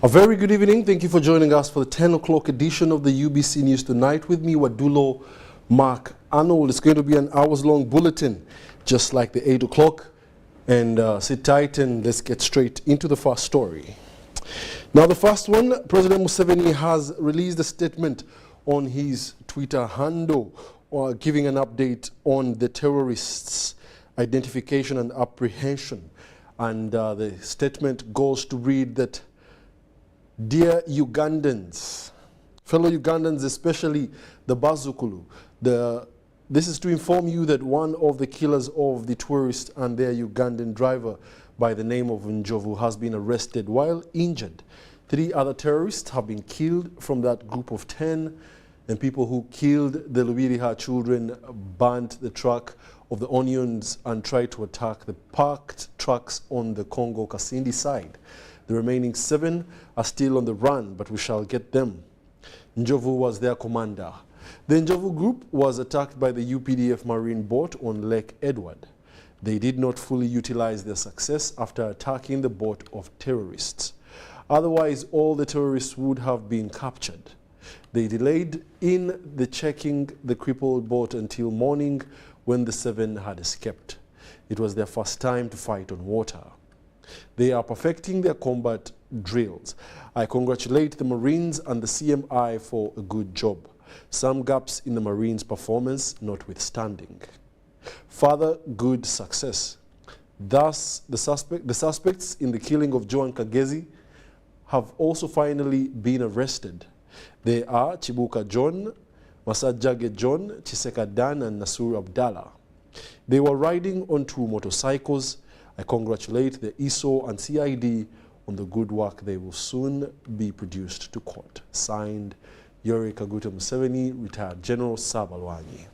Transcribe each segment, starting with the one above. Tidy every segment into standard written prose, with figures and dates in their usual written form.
A very good evening. Thank you for joining us for the 10 o'clock edition of the UBC News Tonight. With me, Wadulo, Mark, Arnold. It's going to be an hours-long bulletin, just like the 8 o'clock. And sit tight and let's get straight into the first story. Now, the first one, President Museveni has released a statement on his Twitter handle, giving an update on the terrorists' identification and apprehension. And the statement goes to read that, "Dear Ugandans, fellow Ugandans, especially the Bazukulu, this is to inform you that one of the killers of the tourist and their Ugandan driver by the name of Njovu has been arrested while injured. 3 other terrorists have been killed from that group of 10, and people who killed the Lubiriha children burnt the truck of the onions and tried to attack the parked trucks on the Congo Kasindi side. The remaining 7 are still on the run, but we shall get them." Njovu was their commander. The Njovu group was attacked by the UPDF Marine boat on Lake Edward. They did not fully utilize their success after attacking the boat of terrorists. Otherwise, all the terrorists would have been captured. They delayed in the checking the crippled boat until morning when the 7 had escaped. It was their first time to fight on water. They are perfecting their combat drills. I congratulate the Marines and the CMI for a good job. Some gaps in the Marines' performance notwithstanding. Further good success. Thus, the suspects in the killing of Joan Kagezi have also finally been arrested. They are Chibuka John, Masajage John, Chiseka Dan, and Nasur Abdallah. They were riding on 2 motorcycles. I congratulate the ISO and CID on the good work. They will soon be produced to court. Signed, Yoweri Kaguta Museveni, Retired General, Sabalwanyi.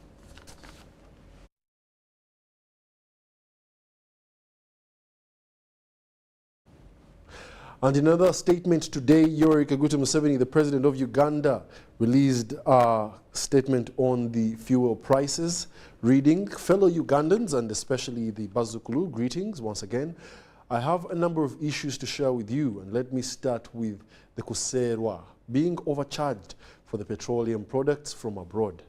And in another statement today, Yoweri Kaguta Museveni, the president of Uganda, released a statement on the fuel prices, reading, "Fellow Ugandans and especially the Bazukulu, greetings once again. I have a number of issues to share with you, and let me start with the Kuserwa, being overcharged for the petroleum products from abroad.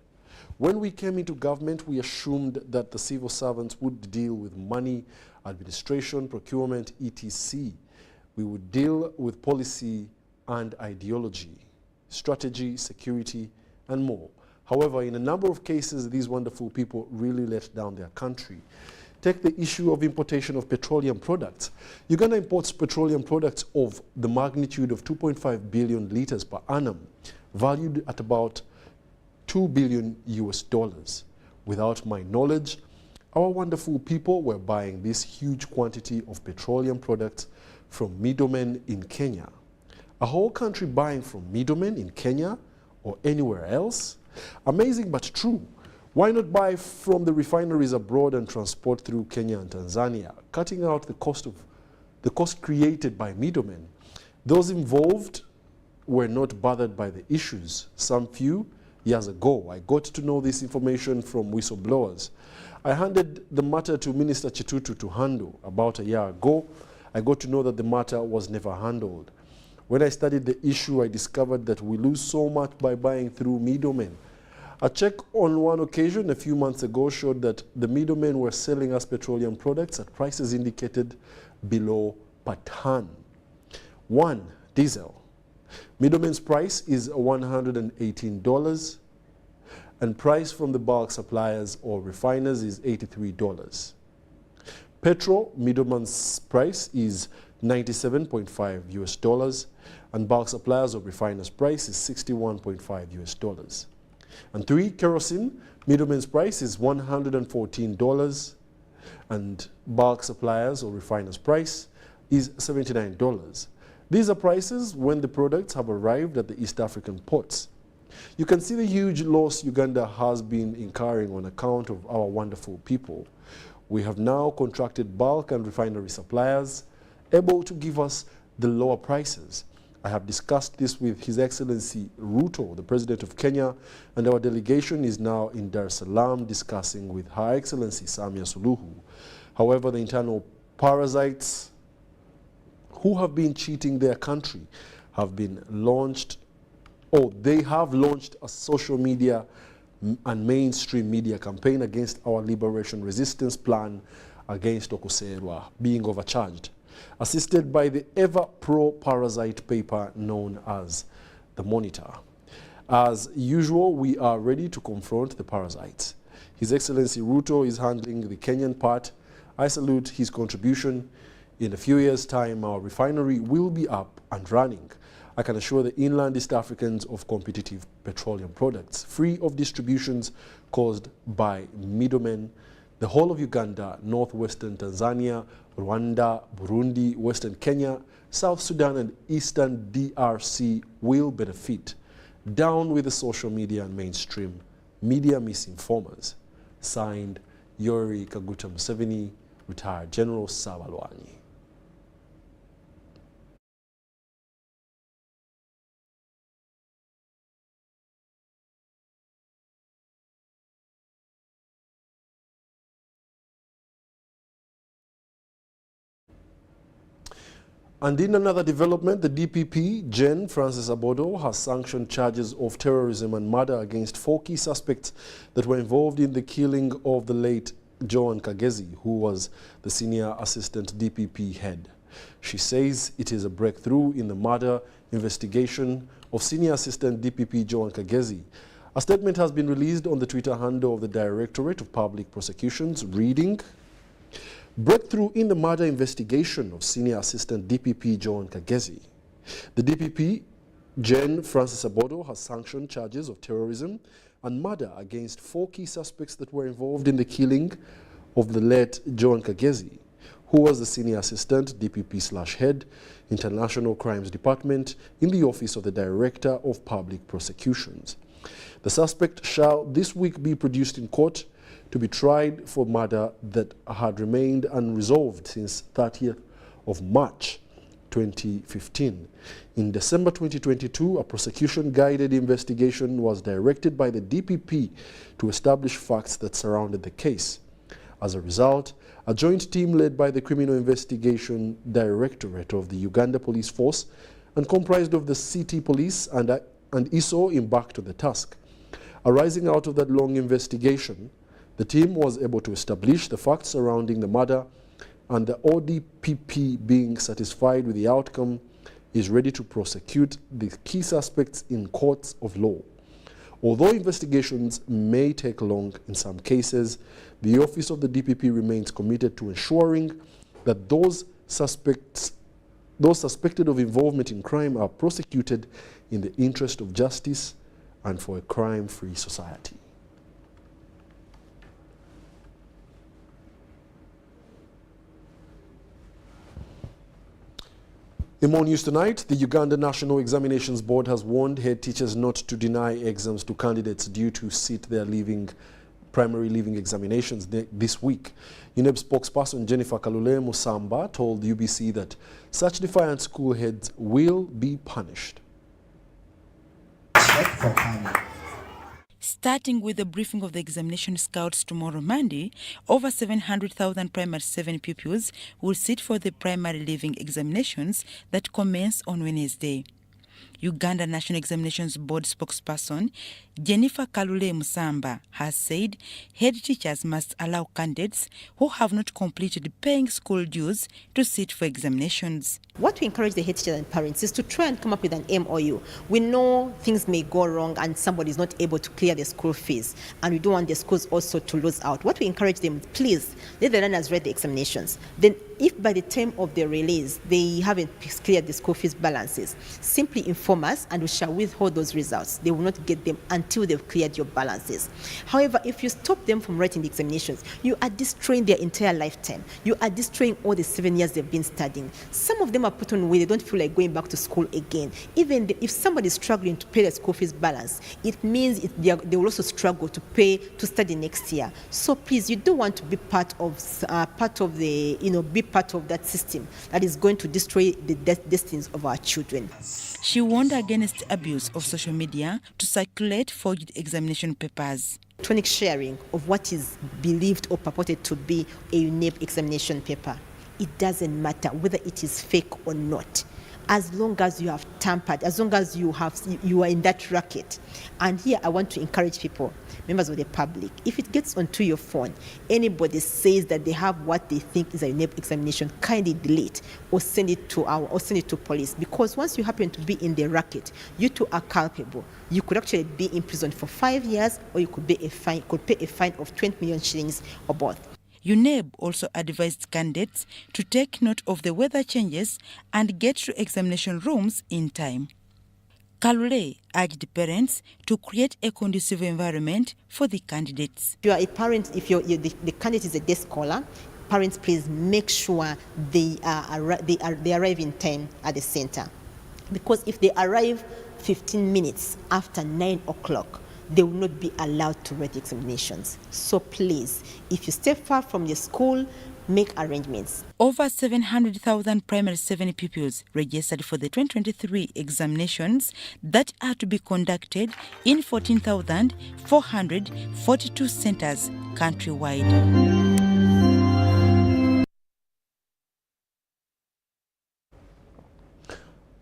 When we came into government, we assumed that the civil servants would deal with money, administration, procurement, etc. We would deal with policy and ideology, strategy, security, and more. However, in a number of cases, these wonderful people really let down their country. Take the issue of importation of petroleum products. Uganda imports petroleum products of the magnitude of 2.5 billion liters per annum, valued at about $2 billion US. Without my knowledge, our wonderful people were buying this huge quantity of petroleum products from middlemen in Kenya. A whole country buying from middlemen in Kenya or anywhere else? Amazing but true. Why not buy from the refineries abroad and transport through Kenya and Tanzania, cutting out the cost created by middlemen? Those involved were not bothered by the issues. Some few years ago, I got to know this information from whistleblowers. I handed the matter to Minister Chitutu to handle. About a year ago, I got to know that the matter was never handled. When I studied the issue, I discovered that we lose so much by buying through middlemen. A check on one occasion a few months ago showed that the middlemen were selling us petroleum products at prices indicated below per ton. 1. Diesel. Middleman's price is $118, and price from the bulk suppliers or refiners is $83. Petrol, middleman's price is $97.5 US, and bulk suppliers or refiners' price is $61.5 US. And 3, kerosene, middleman's price is $114, and bulk suppliers or refiners' price is $79. These are prices when the products have arrived at the East African ports. You can see the huge loss Uganda has been incurring on account of our wonderful people. We have now contracted bulk and refinery suppliers able to give us the lower prices. I have discussed this with His Excellency Ruto, the President of Kenya, and our delegation is now in Dar es Salaam discussing with Her Excellency Samia Suluhu. However, the internal parasites who have been cheating their country have been launched, or they have launched a social media and mainstream media campaign against our liberation resistance plan against Okuserwa being overcharged, assisted by the ever pro-parasite paper known as The Monitor. As usual, we are ready to confront the parasites. His Excellency Ruto is handling the Kenyan part. I salute his contribution. In a few years' time, our refinery will be up and running. I can assure the inland East Africans of competitive petroleum products, free of distributions caused by middlemen. The whole of Uganda, northwestern Tanzania, Rwanda, Burundi, western Kenya, South Sudan and eastern DRC will benefit. Down with the social media and mainstream media misinformers. Signed, Yoweri Kaguta Museveni, retired General Sabalwanyi. And in another development, the DPP, Gen Francis Abodo, has sanctioned charges of terrorism and murder against 4 key suspects that were involved in the killing of the late John Kagezi, who was the senior assistant DPP head. She says it is a breakthrough in the murder investigation of senior assistant DPP John Kagezi. A statement has been released on the Twitter handle of the Directorate of Public Prosecutions, reading, "Breakthrough in the murder investigation of senior assistant DPP John Kagezi. The DPP, Gen Francis Abodo, has sanctioned charges of terrorism and murder against 4 key suspects that were involved in the killing of the late John Kagezi, who was the senior assistant DPP/head, International Crimes Department, in the Office of the Director of Public Prosecutions. The suspect shall this week be produced in court to be tried for murder that had remained unresolved since 30th of March 2015. In December 2022, a prosecution-guided investigation was directed by the DPP to establish facts that surrounded the case. As a result, a joint team led by the Criminal Investigation Directorate of the Uganda Police Force and comprised of the City Police and ISO embarked on the task. Arising out of that long investigation, the team was able to establish the facts surrounding the murder, and the ODPP, being satisfied with the outcome, is ready to prosecute the key suspects in courts of law. Although investigations may take long in some cases, the Office of the DPP remains committed to ensuring that those suspected of involvement in crime are prosecuted in the interest of justice and for a crime-free society. In more news tonight, the Uganda National Examinations Board has warned head teachers not to deny exams to candidates due to sit their primary leaving examinations this week. UNEB spokesperson Jennifer Kalule Musamba told UBC that such defiant school heads will be punished. Starting with the briefing of the examination scouts tomorrow Monday, over 700,000 primary 7 pupils will sit for the primary leaving examinations that commence on Wednesday. Uganda National Examinations Board spokesperson Jennifer Kalule Musamba has said head teachers must allow candidates who have not completed paying school dues to sit for examinations. What we encourage the head teachers and parents is to try and come up with an MOU. We know things may go wrong and somebody is not able to clear the school fees, and we don't want the schools also to lose out. What we encourage them, please, let the learners read the examinations. Then if by the time of the release they haven't cleared the school fees balances, simply inform us and we shall withhold those results. They will not get them until they've cleared your balances. However, if you stop them from writing the examinations, you are destroying their entire lifetime. You are destroying all the 7 years they've been studying. Some of them are put on way, they don't feel like going back to school again. Even if somebody is struggling to pay the school fees balance, it means they will also struggle to pay to study next year. So please, you don't want to be part of that system that is going to destroy the destinies of our children. She warned against abuse of social media to circulate forged examination papers. Electronic sharing of what is believed or purported to be a UNEB examination paper. It doesn't matter whether it is fake or not. as long as you have tampered, as long as you are in that racket. And here I want to encourage people, members of the public, if it gets onto your phone, anybody says that they have what they think is a UNEB examination, kindly delete or send it to police, because once you happen to be in the racket, you too are culpable. You could actually be imprisoned for 5 years, or you could pay a fine of 20 million shillings or both. UNEB also advised candidates to take note of the weather changes and get to examination rooms in time. Kalule urged parents to create a conducive environment for the candidates. If you are a parent, if the candidate is a day scholar, parents, please make sure they arrive in time at the center. Because if they arrive 15 minutes after 9 o'clock, they will not be allowed to write examinations. So please, if you stay far from your school, make arrangements. Over 700,000 primary 7 pupils registered for the 2023 examinations that are to be conducted in 14,442 centers countrywide.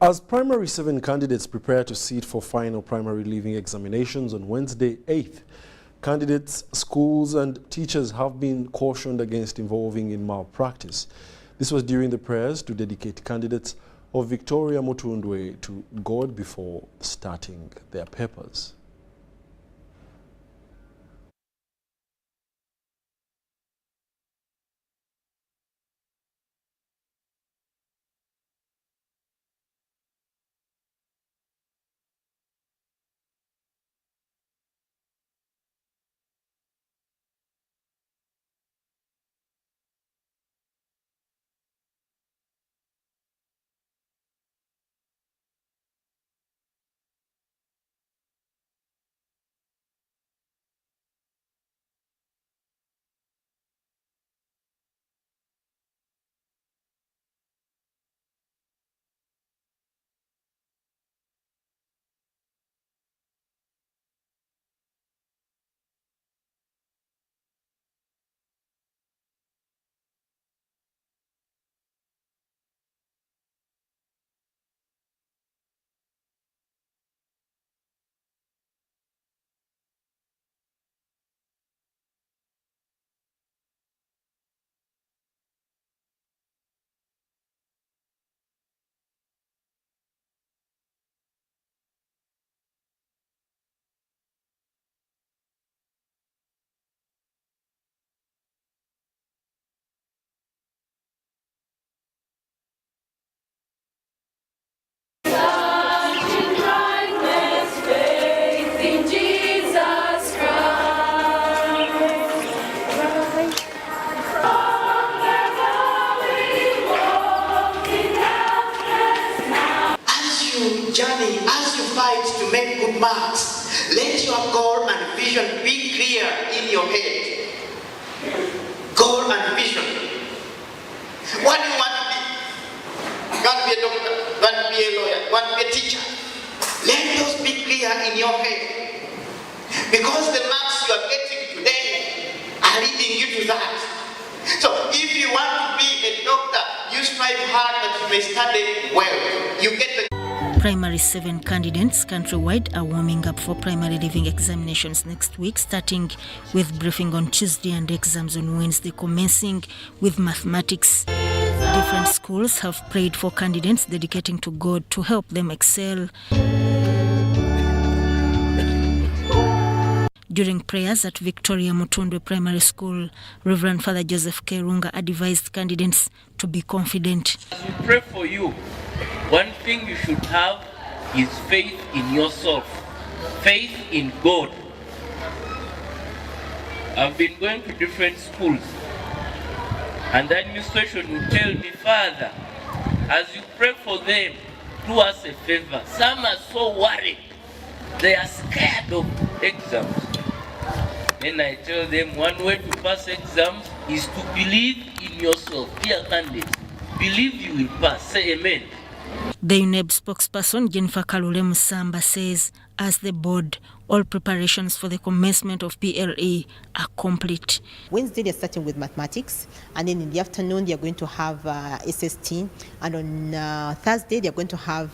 As primary 7 candidates prepare to sit for final primary leaving examinations on Wednesday 8th, candidates, schools and teachers have been cautioned against involving in malpractice. This was during the prayers to dedicate candidates of Victoria Mutundwe to God before starting their papers. To make good marks, let your goal and vision be clear in your head. Goal and vision. What do you want to be? You want to be a doctor, you want to be a lawyer, you want to be a teacher. Let those be clear in your head. Because the marks you are getting today are leading you to that. So if you want to be a doctor, you strive hard that you may study well. You get the Primary 7 candidates countrywide are warming up for primary leaving examinations next week, starting with briefing on Tuesday and exams on Wednesday, commencing with mathematics. Different schools have prayed for candidates, dedicating to God to help them excel. During prayers at Victoria Mutundwe Primary School, Reverend Father Joseph Kerunga advised candidates to be confident. As we pray for you, one thing you should have is faith in yourself, faith in God. I've been going to different schools, and the administration will tell me, Father, as you pray for them, do us a favor. Some are so worried, they are scared of exams. Then I tell them, one way to pass exams is to believe in yourself. Dear candidates, believe you will pass. Say amen. The UNEB spokesperson Jennifer Kalule Musamba says as the board, all preparations for the commencement of PLE are complete. Wednesday they're starting with mathematics, and then in the afternoon they're going to have SST, and on Thursday they're going to have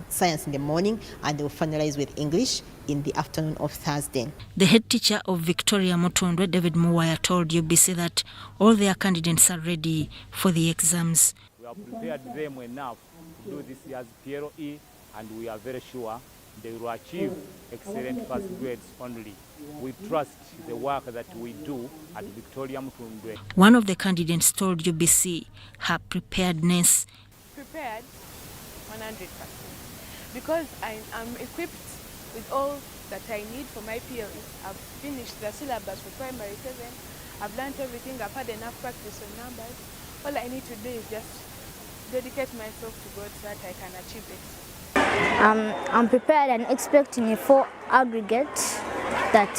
science in the morning, and they'll finalize with English in the afternoon of Thursday. The head teacher of Victoria Mutondwe, David Muwaya, told UBC that all their candidates are ready for the exams. We have prepared them enough to do this year's PLE, and we are very sure they will achieve excellent first grades only. We trust the work that we do at Victoria Mutondwe. One of the candidates told UBC her preparedness. Prepared 100%, because I'm equipped with all that I need for my PLE. I've finished the syllabus for primary 7. I've learned everything. I've had enough practice on numbers. All I need to do is just dedicate myself to God so that I can achieve it. I'm prepared and expecting a 4 aggregate that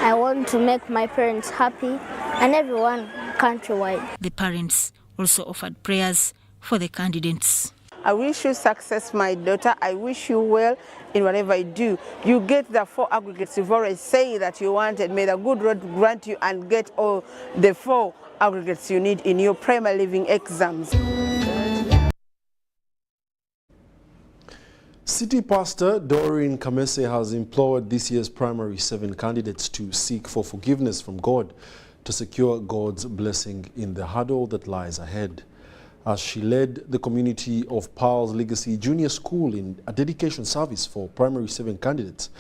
I want to make my parents happy and everyone countrywide. The parents also offered prayers for the candidates. I wish you success, my daughter. I wish you well in whatever you do. You get the 4 aggregates you've already said that you wanted. May the good Lord grant you and get all the 4 aggregates you need in your primary living exams. City Pastor Doreen Kamese has implored this year's primary 7 candidates to seek for forgiveness from God to secure God's blessing in the hurdle that lies ahead. As she led the community of Pearl's Legacy Junior School in a dedication service for primary 7 candidates,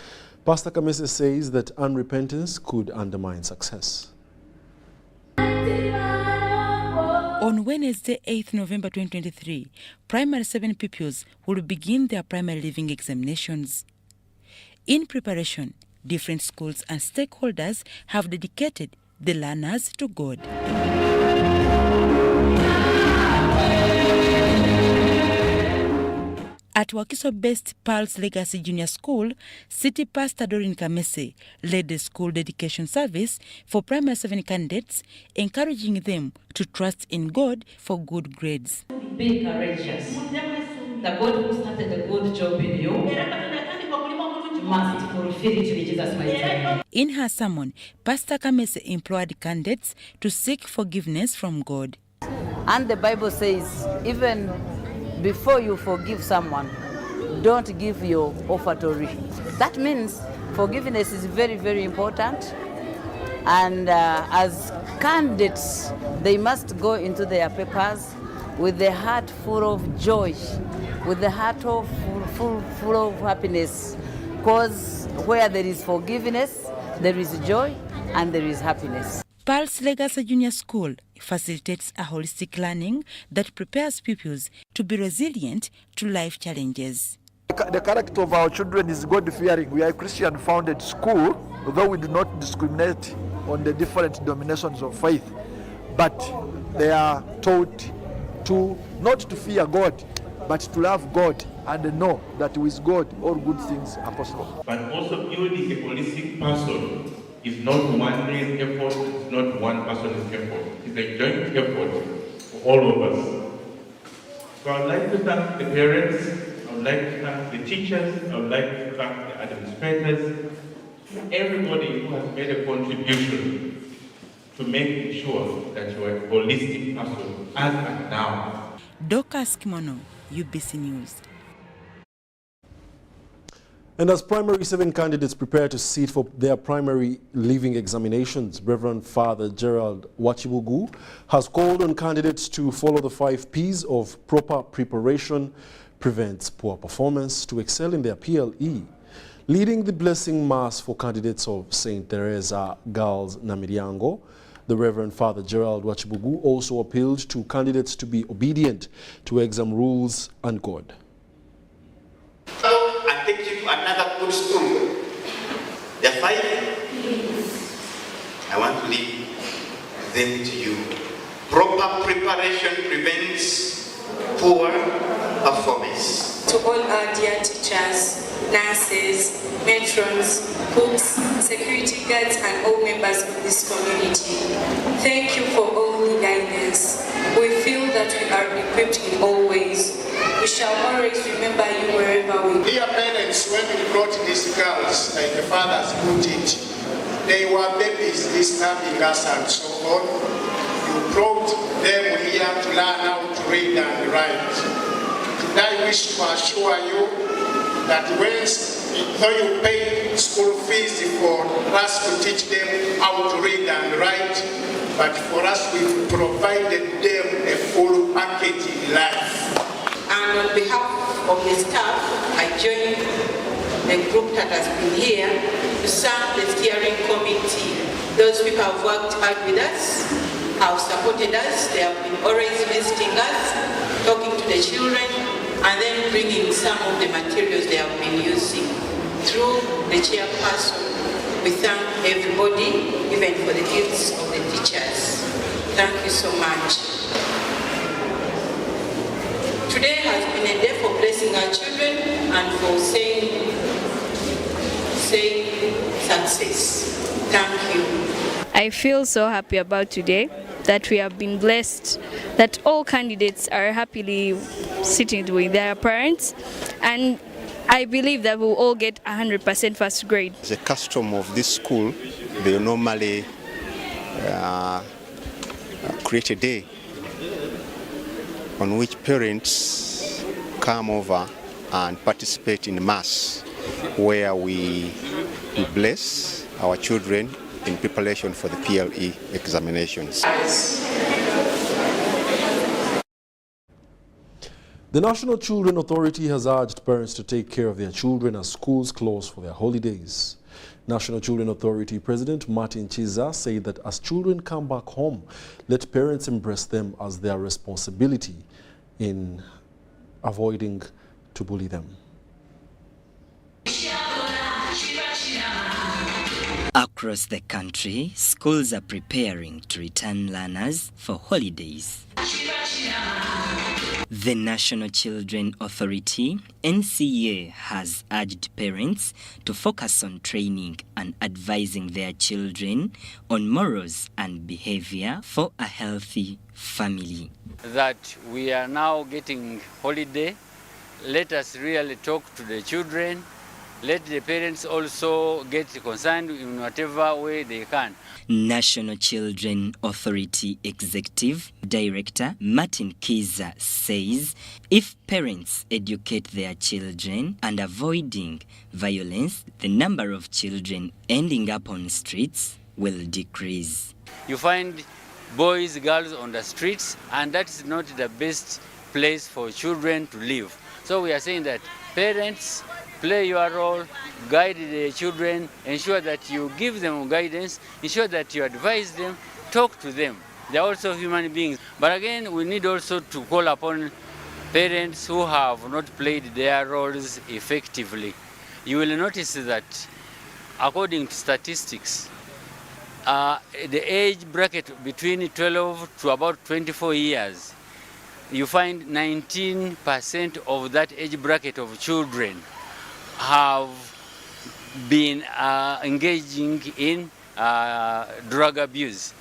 Pastor Kamese says that unrepentance could undermine success. On Wednesday, 8th November 2023, primary 7 pupils will begin their primary living examinations. In preparation, different schools and stakeholders have dedicated the learners to God. At Wakiso-based Pearl's Legacy Junior School, City Pastor Doreen Kamese led the school dedication service for primary 7 candidates, encouraging them to trust in God for good grades. Be courageous. The God who started a good job in you must fulfill it in Jesus' mighty name. In her sermon, Pastor Kamese implored candidates to seek forgiveness from God. And the Bible says, even before you forgive someone, don't give your offertory. That means forgiveness is very, very important. And as candidates, they must go into their papers with the heart full of joy, with the heart full of happiness. Because where there is forgiveness, there is joy and there is happiness. Pearl's Legacy Junior School facilitates a holistic learning that prepares pupils to be resilient to life challenges. The character of our children is God-fearing. We are a Christian-founded school, although we do not discriminate on the different denominations of faith. But they are taught to not to fear God, but to love God and know that with God all good things are possible. But also building a holistic person is not one man's effort, it's not one person's effort. It's a joint effort for all of us. So I would like to thank the parents, I would like to thank the teachers, I would like to thank the administrators, everybody who has made a contribution to making sure that you are a holistic person as and now. Dorcas Kimono, UBC News. And as primary 7 candidates prepare to sit for their primary living examinations, Reverend Father Gerald Wachibugu has called on candidates to follow the 5 P's of proper preparation, prevents poor performance, to excel in their PLE. Leading the blessing mass for candidates of St. Teresa Girls Namiryango, the Reverend Father Gerald Wachibugu also appealed to candidates to be obedient to exam rules and God. And take you to another good school. There are 5 P's. I want to leave them to you. Proper preparation prevents poor performance. To all our dear teachers, nurses, matrons, cooks, security guards, and all members of this community, thank you for all the guidance. We feel that we are equipped in all ways. We shall always remember you wherever we go. Dear parents, when we brought these girls, like the fathers put it, they were babies disturbing us and so on. You brought them here to learn how to read and write. Today I wish to assure you that though you pay school fees for us to teach them how to read and write, but for us we provided them a full package in life. And on behalf of the staff, I join the group that has been here to serve the steering committee. Those people have worked hard with us, have supported us, they have been always visiting us, talking to the children, and then bringing some of the materials they have been using. Through the chairperson, we thank everybody, even for the gifts of the teachers. Thank you so much. Today has been a day for blessing our children and for saying success. Thank you. I feel so happy about today that we have been blessed, that all candidates are happily sitting with their parents, and I believe that we'll all get 100% first grade. As a custom of this school, they normally create a day on which parents come over and participate in mass, where we bless our children in preparation for the PLE examinations. The National Children Authority has urged parents to take care of their children as schools close for their holidays. National Children Authority President Martin Chiza said that as children come back home, let parents embrace them as their responsibility in avoiding to bully them. Across the country, schools are preparing to return learners for holidays. The National Children Authority, NCA, has urged parents to focus on training and advising their children on morals and behavior for a healthy family. That we are now getting holiday, let us really talk to the children. Let the parents also get concerned in whatever way they can. National Children Authority Executive Director Martin Kiza says if parents educate their children and avoiding violence, the number of children ending up on streets will decrease. You find boys, girls on the streets, and that is not the best place for children to live. So we are saying that parents, play your role, guide the children, ensure that you give them guidance, ensure that you advise them, talk to them. They are also human beings. But again, we need also to call upon parents who have not played their roles effectively. You will notice that according to statistics, the age bracket between 12 to about 24 years, you find 19% of that age bracket of children have been engaging in drug abuse.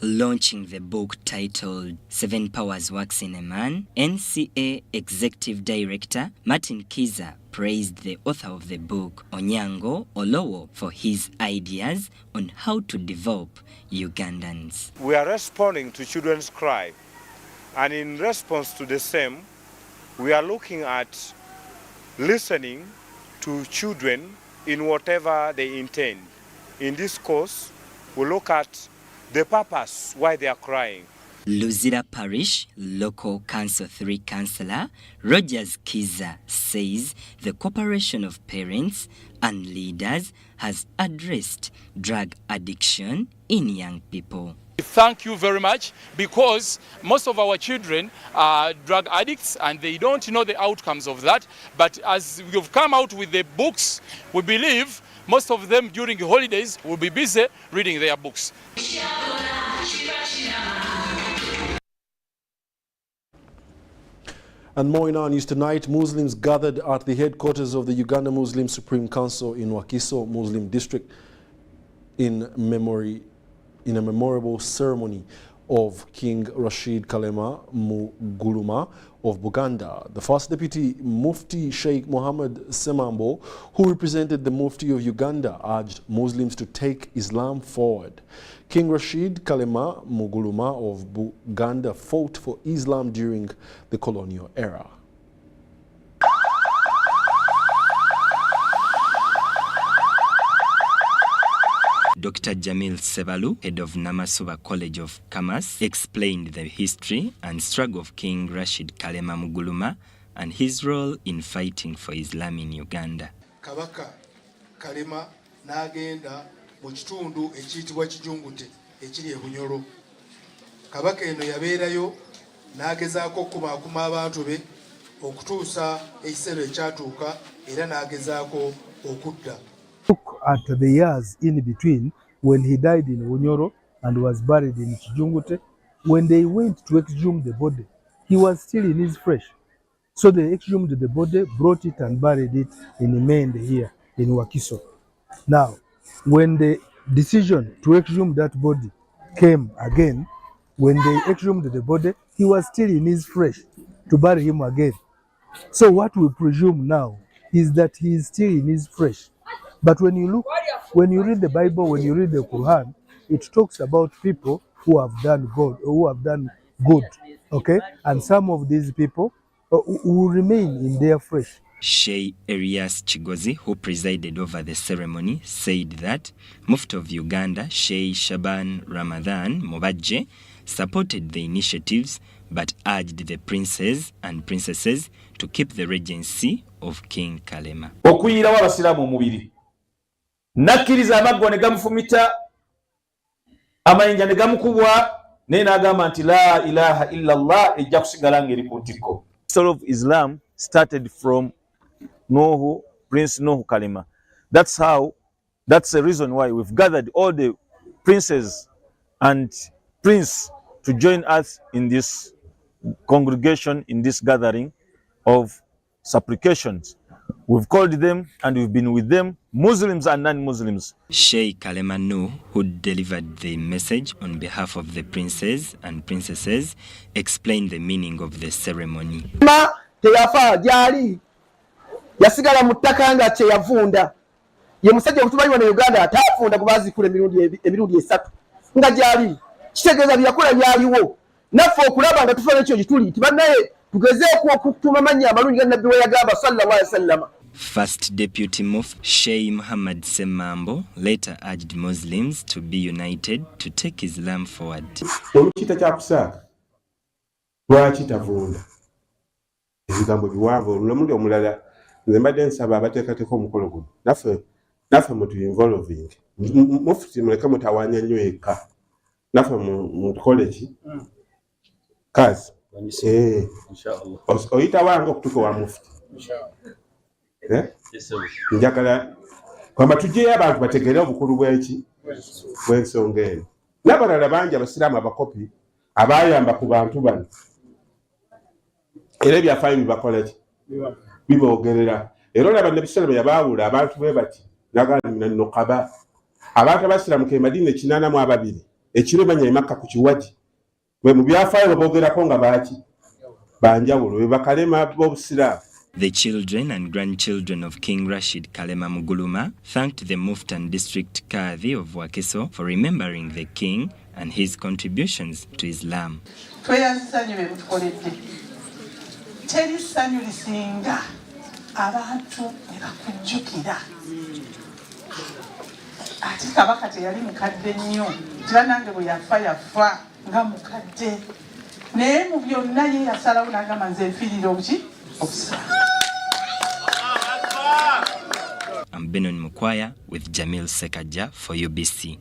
Launching the book titled 7 Powers Works in a Man, NCA Executive Director Martin Kiza praised the author of the book, Onyango Olowo, for his ideas on how to develop Ugandans. We are responding to children's cry, and in response to the same, we are looking at listening to children in whatever they intend. In this course, we look at the purpose why they are crying. Luzira Parish Local Council 3 Councillor Rogers Kiza says the cooperation of parents and leaders has addressed drug addiction in young people. Thank you very much, because most of our children are drug addicts and they don't know the outcomes of that. But as we've come out with the books, we believe most of them during the holidays will be busy reading their books. And more in our news tonight, Muslims gathered at the headquarters of the Uganda Muslim Supreme Council in Wakiso Muslim District in a memorable ceremony of King Rashid Kuluma of Uganda. The first deputy Mufti Sheikh Mohammed Semambo, who represented the Mufti of Uganda, urged Muslims to take Islam forward. King Rashid Kuluma of Uganda fought for Islam during the colonial era. Dr. Jamil Sebalu, head of Namasuba College of Commerce, explained the history and struggle of King Rashid Kuluma and his role in fighting for Islam in Uganda. Kabaka Kalema n'agenda mu kitundu ekiyitibwa Kijungute ekiri e Bunyoro. Kabaka eno yabeerayo n'agezaako okukumaakuma abantu be okutuusa ekiseera ekyatuuka era n'agezaako okudda. Look at the years in between when he died in Bunyoro and was buried in Kijungute. When they went to exhume the body, he was still in his flesh. So they exhumed the body, brought it and buried it in Mende here in Wakiso. Now, when the decision to exhume that body came again, when they exhumed the body, he was still in his flesh to bury him again. So what we presume now is that he is still in his flesh. But when you read the Bible, when you read the Quran, it talks about people who have done good, okay? And some of these people will remain in their flesh. Sheikh Elias Chigozi, who presided over the ceremony, said that Mufti of Uganda, Sheikh Shaban Ramadan Mobadje, supported the initiatives but urged the princes and princesses to keep the regency of King Kuluma. Okuyira w'abasiraamu omubiri nakkiriza amaggo ne gamufumita amayinja ne gamukubwa naye n'agamba nti la ilaha illa Allah ejja kusigala ng'eri ku ntikko. The story of Islam started from Prince Nuhu Kuluma. That's the reason why we've gathered all the princes and prince to join us in this congregation, in this gathering of supplications. We've called them and we've been with them, Muslims and non-Muslims. Sheikh Kuluma Nuhu, who delivered the message on behalf of the princes and princesses, explained the meaning of the ceremony. Yasigala mu ttaka nga kye yavunda ye musajja okutumanyi wano Uganda ataafunda kubaazikula emirundi esatu nga gyali kitegeeza byakola byaliwo naffe okulaba nga tufa n'ekyo gituli nti bannaye tugezeeko okutuma amannya amalungi ga nabbi we yagamba sallallahu alaihi wasallam. First Deputy Mufti Sheikh Mohammed Semambo later urged Muslims to be united to take Islam forward. Olukiyita kyakusaaka lwaki tavunda ebigambo biwanvu olulamundi omulala nze mbadde nsaba abateekateeka omukolo guno naffe mutuinvolving Mufti muleke mutawaanya nnyo eka naffe mutukole ki kazi oyita wange okutuuka wa Mufti njagala kwamba tujjeyo abantu bategeere obukulu bw'ensonga eno n'abalala bangi abasiraamu abakopi abayamba ku bantu bano era ebyafaayo bibakola ki biboogerera era olaba n'ebiseera bye yabaawula abantu bwe bati naganokaba abantu abasiraamu ke Madina 82 ekiro manya emakka ku kiwaji bwe mu byafaayo baboogerako nga baki banjawulo bwe bakalema b'obusiraamu. The children and grandchildren of King Rashid Kuluma thanked the Mufti and District Kadhi of Wakiso for remembering the king and his contributions to Islam. Teri ssanyu lisinga abantu ne bakujjukira ate kabaka teyali mukadde nnyo tira nange bwe yafa nga mukadde naye mu byonna ye yasalawo n'agamba nze nfiirira obusiraamu. I'm Benon Mukwaya with Jamil Sekaja for UBC.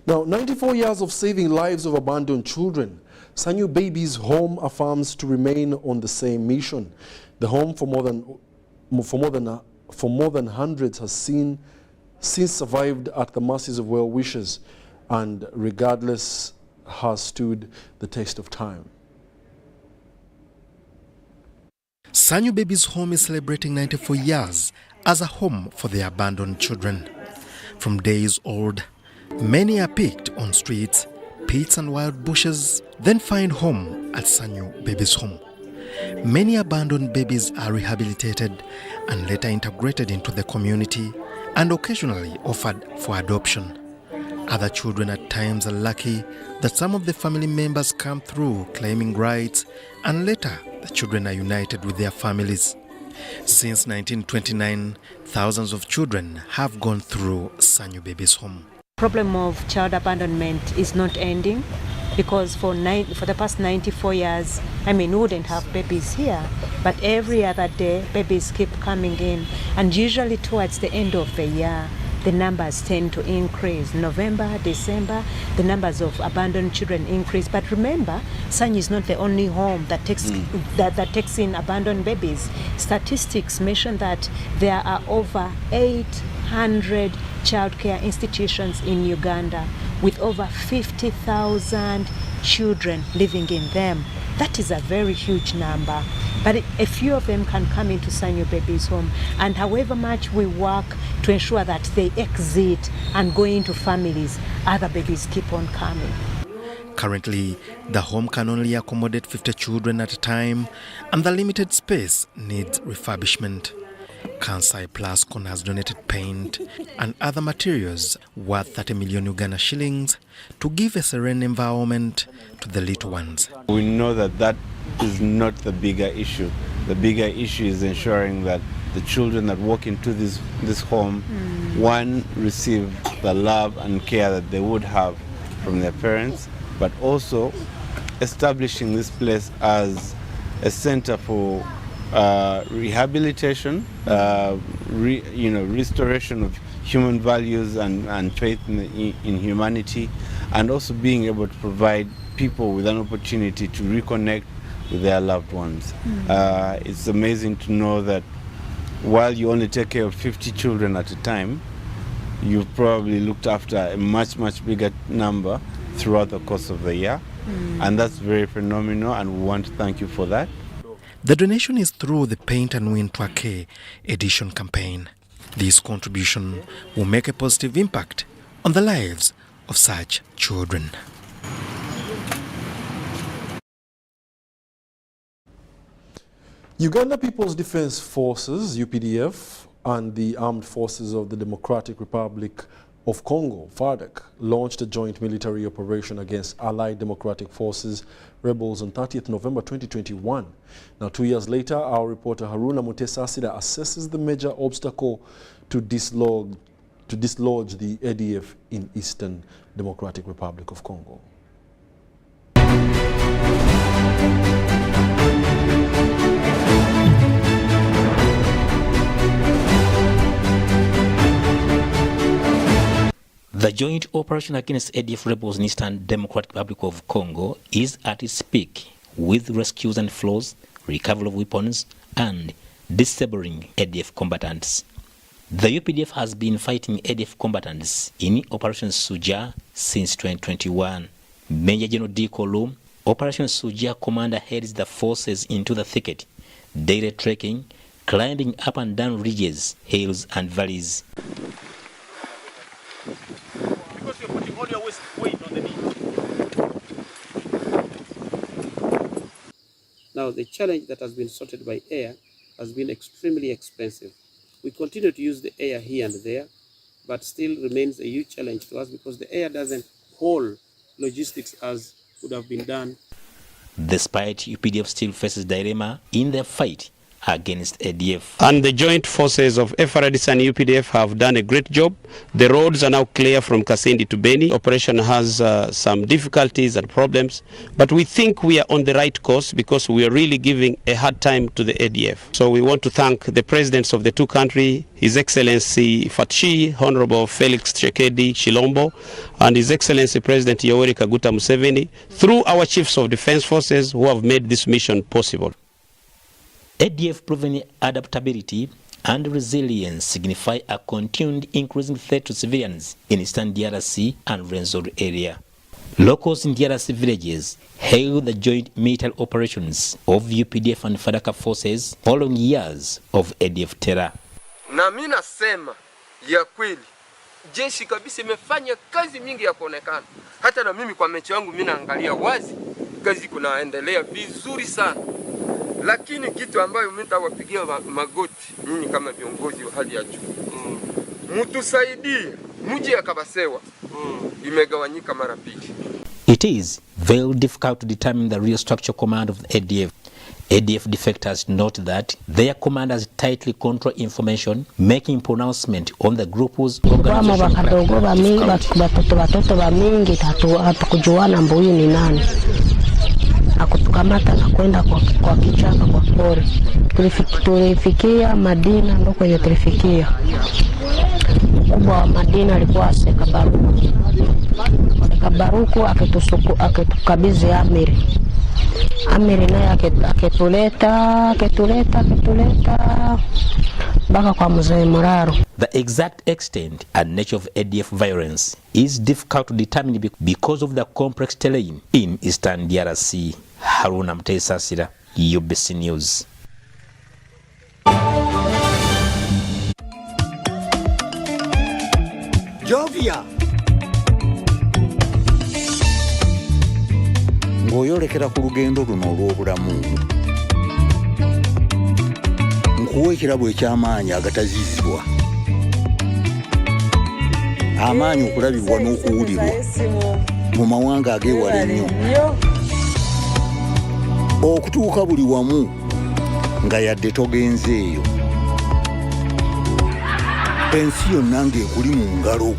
Now, 94 years of saving lives of abandoned children, Sanyu Babies Home affirms to remain on the same mission. The home for more than hundreds has since survived at the mercies of well wishers, and regardless has stood the test of time. Sanyu Babies Home is celebrating 94 years as a home for the abandoned children. from days old. Many are picked on streets, pits and wild bushes, then find home at Sanyu Babies Home. Many abandoned babies are rehabilitated and later integrated into the community and occasionally offered for adoption. Other children at times are lucky that some of the family members come through claiming rights, and later the children are united with their families. Since 1929, thousands of children have gone through Sanyu Babies Home. Problem of child abandonment is not ending, because for the past 94 years, we wouldn't have babies here, but every other day babies keep coming in, and usually towards the end of the year the numbers tend to increase. November, December, the numbers of abandoned children increase. But remember, Sanyu is not the only home that takes that takes in abandoned babies. Statistics mention that there are over 800 childcare institutions in Uganda with over 50,000 children living in them. That is a very huge number. But a few of them can come into Sanyu Babies Home, and however much we work to ensure that they exit and go into families, other babies keep on coming. Currently, the home can only accommodate 50 children at a time, and the limited space needs refurbishment. Kansai Plascon has donated paint and other materials worth 30 million Uganda shillings to give a serene environment to the little ones. We know that is not the bigger issue. The bigger issue is ensuring that the children that walk into this home, one, receive the love and care that they would have from their parents, but also establishing this place as a center for rehabilitation, restoration of human values and faith in humanity, and also being able to provide people with an opportunity to reconnect with their loved ones. It's amazing to know that while you only take care of 50 children at a time, you've probably looked after a much, much bigger number throughout the course of the year. And that's very phenomenal, and we want to thank you for that. The donation is through the Paint and Win Twake edition campaign. This contribution will make a positive impact on the lives of such children. Uganda People's Defense Forces, UPDF, and the Armed Forces of the Democratic Republic of Congo, FARDC, launched a joint military operation against Allied Democratic Forces rebels on 30th November 2021. Now, 2 years later, our reporter Haruna Mutesasida assesses the major obstacle to dislodge the ADF in Eastern Democratic Republic of Congo. The joint operation against ADF rebels in Eastern Democratic Republic of Congo is at its peak, with rescues and flows, recovery of weapons, and disabling ADF combatants. The UPDF has been fighting ADF combatants in Operation Suja since 2021. Major General D. Kuluma, Operation Suja commander, heads the forces into the thicket, daily trekking, climbing up and down ridges, hills, and valleys. Because you're putting all your weight on the knee. Now, the challenge that has been sorted by air has been extremely expensive. We continue to use the air here and there, but still remains a huge challenge to us because the air doesn't hold logistics as would have been done. Despite UPDF still faces dilemma in their fight against ADF. And the joint forces of FRDC and UPDF have done a great job. The roads are now clear from Kasindi to Beni. Operation has some difficulties and problems, but we think we are on the right course because we are really giving a hard time to the ADF. So we want to thank the presidents of the two countries, His Excellency Fatshi, Honorable Felix Tshisekedi Tshilombo, and His Excellency President Yoweri Kaguta Museveni, through our chiefs of defense forces who have made this mission possible. ADF proven adaptability and resilience signify a continued increasing threat to civilians in Eastern DRC and Rwenzori area. Locals in DRC villages hail the joint military operations of UPDF and FARDC forces following years of ADF terror. Na mimi nasema ya kweli jeshi kabisa imefanya kazi mingi ya kuonekana. Hata na mimi kwa mechi yangu mimi naangalia wazi kazi kunaendelea vizuri sana. Lakini kitu ambayo mimi nitawapigia magoti nyinyi kama viongozi wa hali ya juu. Mtusaidie mji ya Kabasewa. Imegawanyika mara mbili. It is very difficult to determine the real structural command of the ADF. ADF defectors note that their commanders tightly control information, making pronouncement on the group's organization. Watoto wa mingi hatukujuana mbuyu ni nani. Akutukamata na kwenda kwa kichaka kwa pori. Tulifikia Madina ndo kwenye tulifikia. Mkubwa wa Madina alikuwa Sekabaruku akitukabidhi amiri. Amiri naye aketuleta mpaka kwa mzee Muraro. The exact extent and nature of ADF violence is difficult to determine because of the complex terrain in Eastern DRC. Haruna Mtesasira, UBC News. Jovia ng'oyolekera ku lugendo luno olw'obulamu nkuwa ekirabo eky'amaanyi agatazizibwa, amaanyi okulabibwa n'okuwulirwa mu mawanga ageewala ennyo, okutuuka buli wamu nga yadde togenzeeyo, ensi yonna ng'ekuli mu ngalo.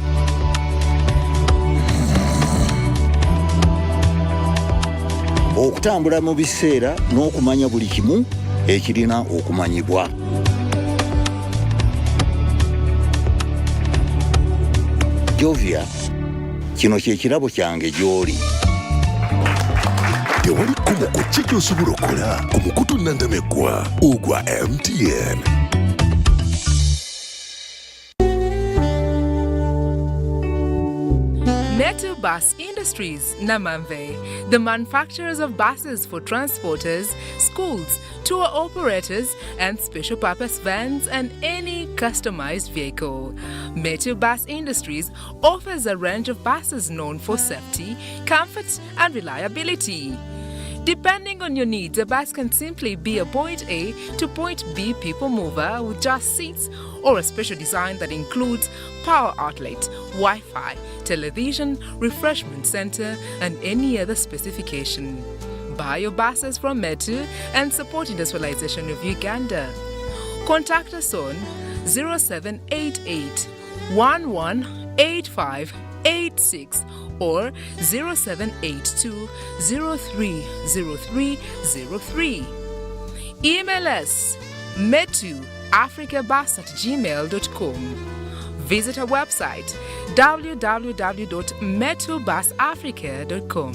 Okutambula mu biseera n'okumanya buli kimu ekirina okumanyibwa. Jovia, kino kye kirabo kyange gy'oli. Tewali kumu ku kiki osobola okukola ku mukutu nnandameggwa ogwa MTN. Metu Bus Industries, Namamve, the manufacturers of buses for transporters, schools, tour operators, and special purpose vans and any customized vehicle. Metu Bus Industries offers a range of buses known for safety, comfort, and reliability. Depending on your needs, a bus can simply be a point A to point B people mover with just seats, or a special design that includes power outlet, Wi-Fi, television, refreshment center, and any other specification. Buy your buses from Metu and support industrialization of Uganda. Contact us on 0788 118586 or 0782 030303. Email us metuafricabus@gmail.com. Visit our website www.metubusafrica.com.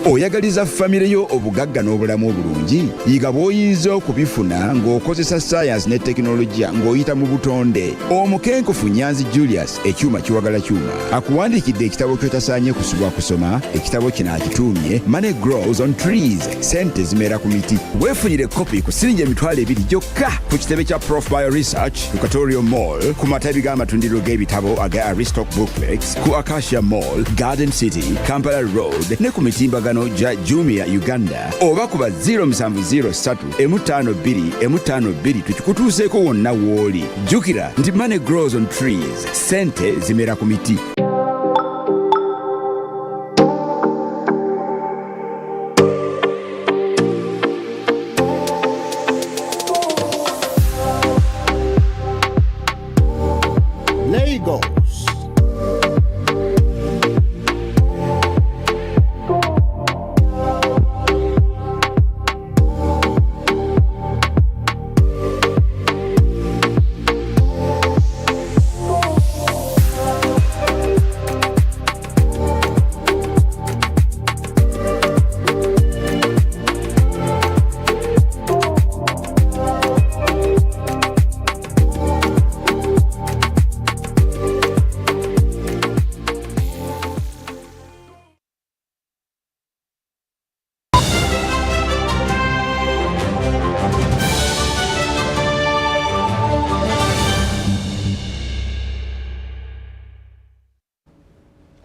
Oyagaliza famire yo obugagga n'obulamu obulungi, yiga bw'oyinza okubifuna ng'okozesa science ne teknologiya ng'oyita mu butonde. Omukenkufu Nyanzi Julius ekyuma kiwagala kyuma akuwandiikidde ekitabo ky'otasaanye kusubwa kusoma. Ekitabo kino akituumye Money Grows on Trees, sente zimera ku miti. Weefunire kopi ku siringi $200 gyokka ku kitebe kya Prof Bio Research ku Katorio Mall, ku matabi g'amatundiro g'ebitabo aga Aristoc Booklex, ku Acacia Mall, Garden City, Kampala Road ne ku mitimbagano ja Jumia Uganda, oba kuba 0703 M52 tukikutuuseeko wonna w'oli. Jjukira nti money grows on trees, sente zimera ku miti. Lagos.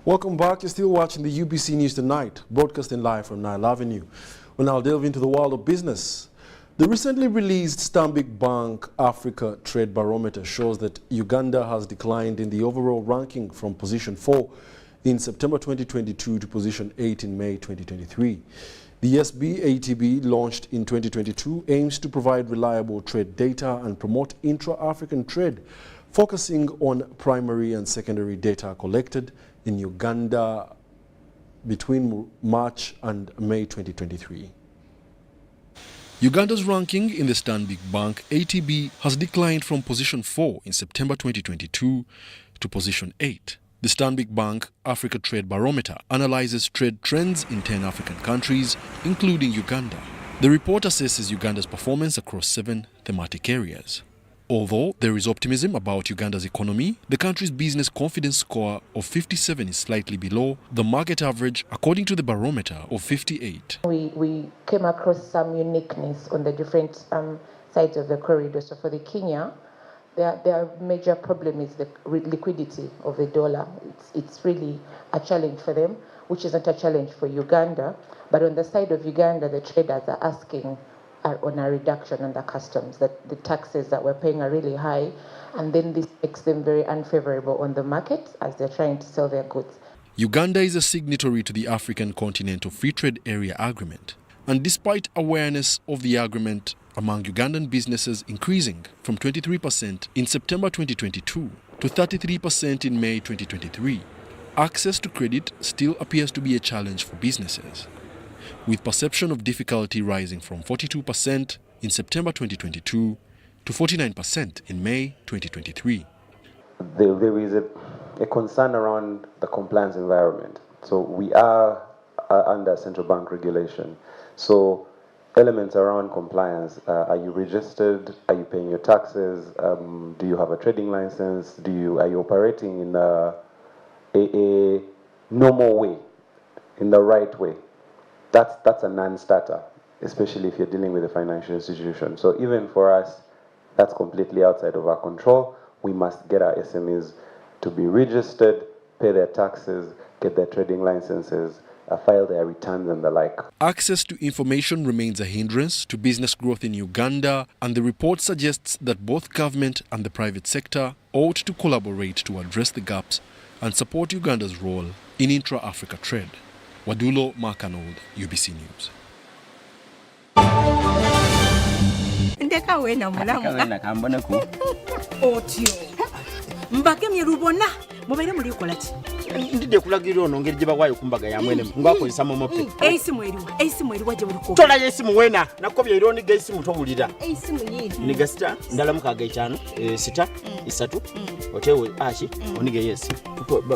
Welcome back. You're still watching the UBC News Tonight, broadcasting live from Nile Avenue. We'll now delve into the world of business. The recently released Stanbic Bank Africa Trade Barometer shows that Uganda has declined in the overall ranking from position 4 in September 2022 to position 8 in May 2023. The SBATB, launched in 2022, aims to provide reliable trade data and promote intra-African trade, focusing on primary and secondary data collected in Uganda between March and May 2023. Uganda's ranking in the Stanbic Bank ATB has declined from position 4 in September 2022 to position 8. The Stanbic Bank Africa Trade Barometer analyzes trade trends in 10 African countries, including Uganda. The report assesses Uganda's performance across 7 thematic areas. Although there is optimism about Uganda's economy, the country's business confidence score of 57 is slightly below the market average, according to the barometer, of 58. We came across some uniqueness on the different sides of the corridor. So for the Kenya, their major problem is the liquidity of the dollar. It's really a challenge for them, which is not a challenge for Uganda. But on the side of Uganda, the traders are asking on a reduction on the customs, that the taxes that we're paying are really high, and then this makes them very unfavorable on the market as they're trying to sell their goods. Uganda is a signatory to the African Continental Free Trade Area Agreement, and despite awareness of the agreement among Ugandan businesses increasing from 23% in September 2022 to 33% in May 2023, access to credit still appears to be a challenge for businesses, with perception of difficulty rising from 42% in September 2022 to 49% in May 2023. There is a concern around the compliance environment. So we are under central bank regulation. So elements around compliance, are you registered? Are you paying your taxes? Do you have a trading license? Are you operating in a normal way, in the right way? That's a non-starter, especially if you're dealing with a financial institution. So even for us, that's completely outside of our control. We must get our SMEs to be registered, pay their taxes, get their trading licenses, file their returns and the like. Access to information remains a hindrance to business growth in Uganda, and the report suggests that both government and the private sector ought to collaborate to address the gaps and support Uganda's role in intra-Africa trade. Wadulo, Arnold, UBC News. Ndeka wena mulamu. Otyo. Mbakemye rubona. Mubaire muri kolati. Ndide kulagirira ono ngeri gye bagwayo kumbaga ya mwene ngwakozesa momope. Esimu eriwa gye buliko. Tola yesimu wena nakobya ironi gesimu tobulira. Esimu yindi. Niga sita ndala mukaga 5 sita 3 otewe ashi onige yesi.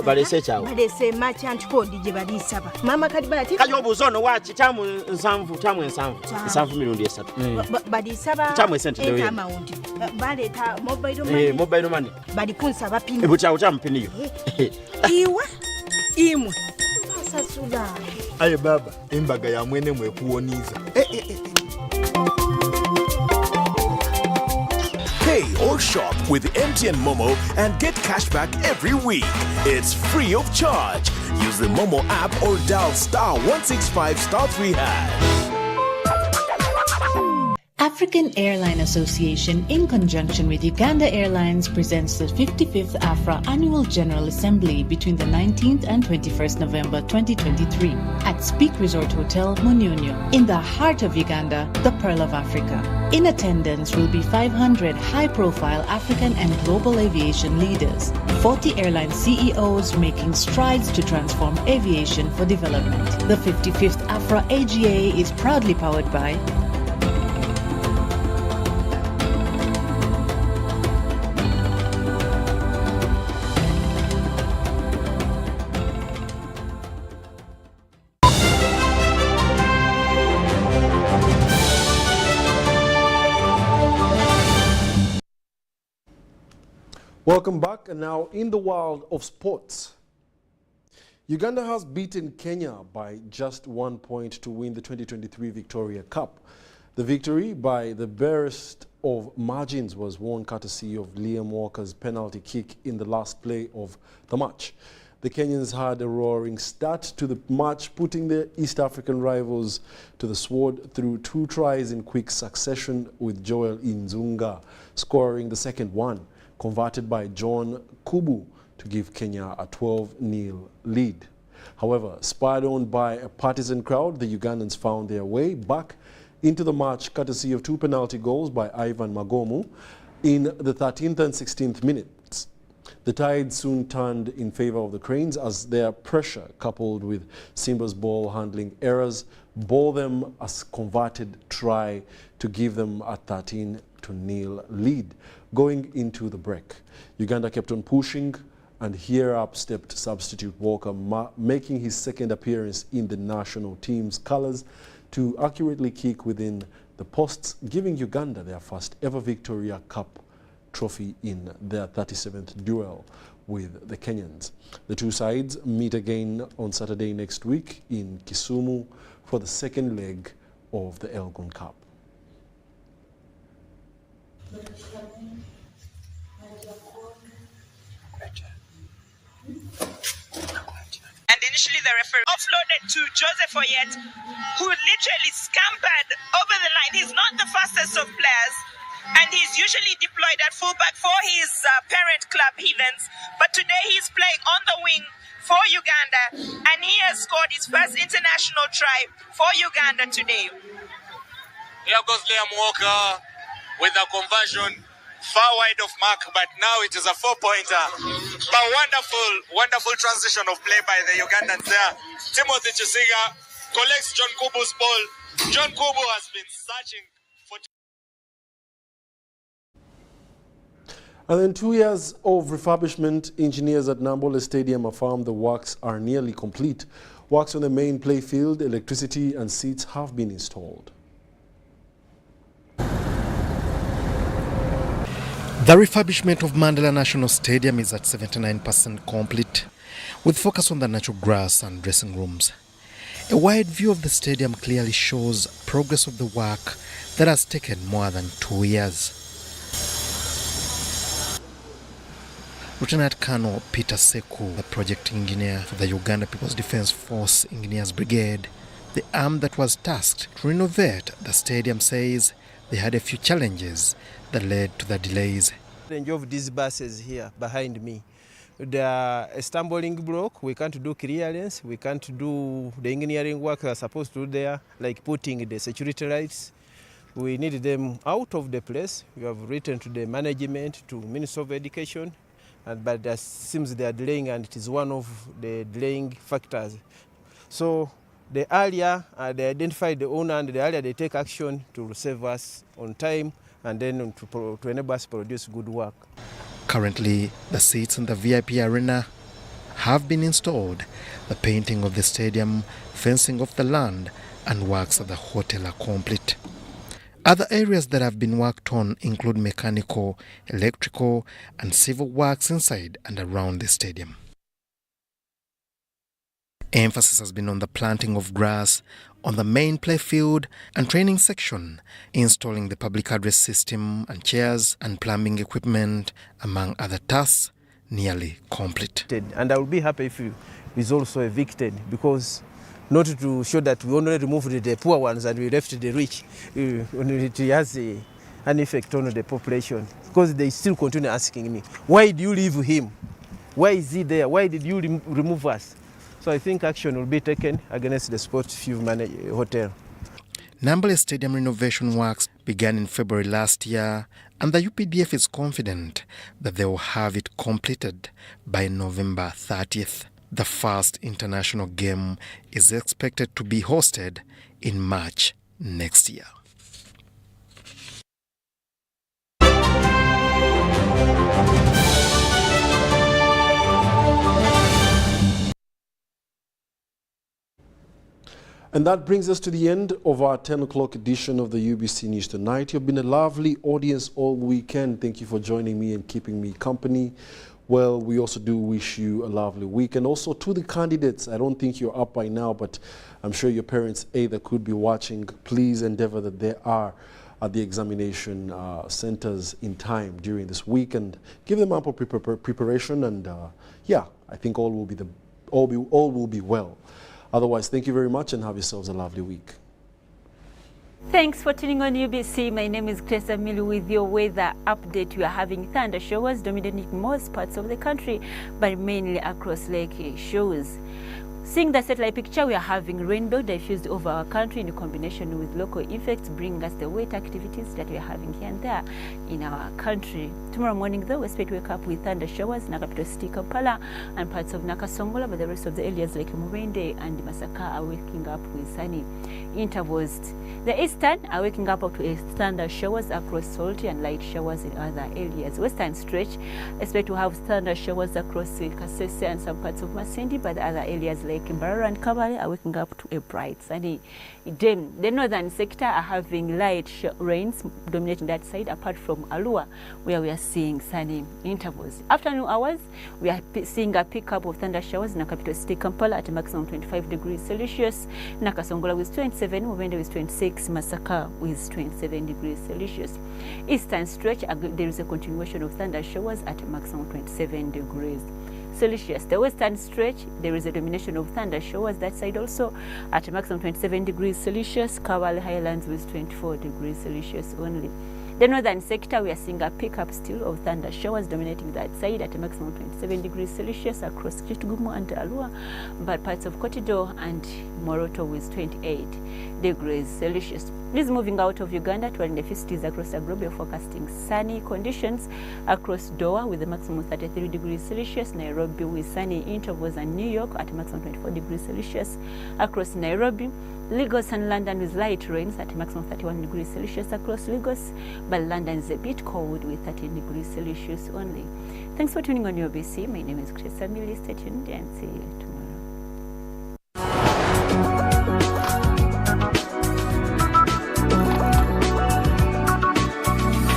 Balese chawo. Balese match and code gye balisaba. Mama kadi balati. Kayo buzono wachi tamu nsanvu 3 balisaba. Tamu esente dewe. Amount. Baleta mobile money. Mobile money. Balikunsa bapini. Ebuchawo tampiniyo. Iwa imwe sasula aye baba embaga ya mwene mwe kuoniza Pay or shop with MTN Momo and get cashback every week. It's free of charge. Use the Momo app or dial *165*3#. African Airline Association, in conjunction with Uganda Airlines, presents the 55th AFRA Annual General Assembly between the 19th and 21st November 2023 at Speak Resort Hotel, Munyonyo, in the heart of Uganda, the Pearl of Africa. In attendance will be 500 high-profile African and global aviation leaders, 40 airline CEOs making strides to transform aviation for development. The 55th AFRA AGA is proudly powered by Welcome back, and now in the world of sports. Uganda has beaten Kenya by just 1 point to win the 2023 Victoria Cup. The victory, by the barest of margins, was won courtesy of Liam Walker's penalty kick in the last play of the match. The Kenyans had a roaring start to the match, putting their East African rivals to the sword through 2 tries in quick succession, with Joel Inzunga scoring the second one, converted by John Kubu to give Kenya a 12-0 lead. However, spurred on by a partisan crowd, the Ugandans found their way back into the match courtesy of 2 penalty goals by Ivan Magomu in the 13th and 16th minutes. The tide soon turned in favor of the Cranes as their pressure, coupled with Simba's ball handling errors, bore them a converted try to give them a 13-0 lead going into the break. Uganda kept on pushing, and here up stepped substitute Walker, making his second appearance in the national team's colours to accurately kick within the posts, giving Uganda their first ever Victoria Cup trophy in their 37th duel with the Kenyans. The 2 sides meet again on Saturday next week in Kisumu for the second leg of the Elgon Cup. And initially the referee offloaded to Joseph Oyet, who literally scampered over the line. He's not the fastest of players, and he's usually deployed at fullback for his parent club, Heathens. But today he's playing on the wing for Uganda, and he has scored his first international try for Uganda today. Here goes Liam Walker with a conversion far wide of mark, but now it is a 4-pointer. But wonderful transition of play by the Ugandans there. Timothy Chisiga collects John Kubu's ball. John Kubu has been searching for... And then 2 years of refurbishment, engineers at Nambole Stadium affirm the works are nearly complete. Works on the main play field, electricity and seats have been installed. The refurbishment of Mandela National Stadium is at 79% complete, with focus on the natural grass and dressing rooms. A wide view of the stadium clearly shows progress of the work that has taken more than 2 years. Lieutenant Colonel Peter Seku, the project engineer for the Uganda People's Defence Force Engineers Brigade, the arm that was tasked to renovate the stadium, says they had a few challenges that led to the delays. The range of these buses here behind me, they are a stumbling block. We can't do clearance, we can't do the engineering work we are supposed to do there, like putting the security lights. We need them out of the place. We have written to the management, to Minister of Education, but it seems they are delaying, and it is one of the delaying factors. So the earlier they identify the owner, and the earlier they take action to save us on time, and then to enable us to produce good work. Currently, the seats in the VIP arena have been installed. The painting of the stadium, fencing of the land, and works at the hotel are complete. Other areas that have been worked on include mechanical, electrical, and civil works inside and around the stadium. Emphasis has been on the planting of grass on the main play field and training section, installing the public address system and chairs and plumbing equipment, among other tasks, nearly complete. And I will be happy if it is also evicted, because not to show that we only removed the poor ones and we left the rich. It has an effect on the population, because they still continue asking me, why did you leave him? Why is he there? Why did you remove us? So I think action will be taken against the Sportsview Hotel. Nambole Stadium renovation works began in February last year, and the UPDF is confident that they will have it completed by November 30th. The first international game is expected to be hosted in March next year. And that brings us to the end of our 10 o'clock edition of the UBC News Tonight. You've been a lovely audience all weekend. Thank you for joining me and keeping me company. Well, we also do wish you a lovely week. And also to the candidates, I don't think you're up by now, but I'm sure your parents either could be watching. Please endeavor that they are at the examination centers in time during this week and give them ample preparation. And yeah, I think all will be well. Otherwise, thank you very much and have yourselves a lovely week. Thanks for tuning on UBC. My name is Grace Amili with your weather update. We are having thunder showers dominating most parts of the country, but mainly across lake shores. Seeing the satellite picture, we are having rainbow diffused over our country in combination with local effects, bringing us the wet activities that we are having here and there in our country. Tomorrow morning, though, we expect to wake up with thunder showers in the capital city Kampala and parts of Nakasongola, but the rest of the areas like Murende and Masaka are waking up with sunny intervals. The eastern are waking up to a thunder showers across Salty and light showers in other areas. Western stretch expect to have thunder showers across Kasese and some parts of Masindi, but the other areas like Mbarara and Kabale are waking up to a bright sunny day. The northern sector are having light rains dominating that side, apart from Alua, where we are seeing sunny intervals. Afternoon hours, we are seeing a pickup of thunder showers in the capital city Kampala at a maximum 25 degrees Celsius, Nakasongola with 27, Murende with 26, Masaka with 27 degrees Celsius. Eastern stretch, there is a continuation of thunder showers at a maximum 27 degrees Celsius. The western stretch, there is a domination of thunder showers that side also at a maximum 27 degrees Celsius. Kabale Highlands with 24 degrees Celsius only. The northern sector, we are seeing a pickup still of thunder showers dominating that side at a maximum 27 degrees Celsius across Kitugumu and Alua, but parts of Kotido and Moroto with 28 degrees Celsius. This is moving out of Uganda to the cities across the globe. We are forecasting sunny conditions across Doha with a maximum 33 degrees Celsius, Nairobi with sunny intervals, and New York at a maximum 24 degrees Celsius across Nairobi. Lagos and London with light rains at a maximum 31 degrees Celsius across Lagos, but London is a bit cold with 13 degrees Celsius only. Thanks for tuning on UBC. My name is Grace Amili. Stay tuned and see you.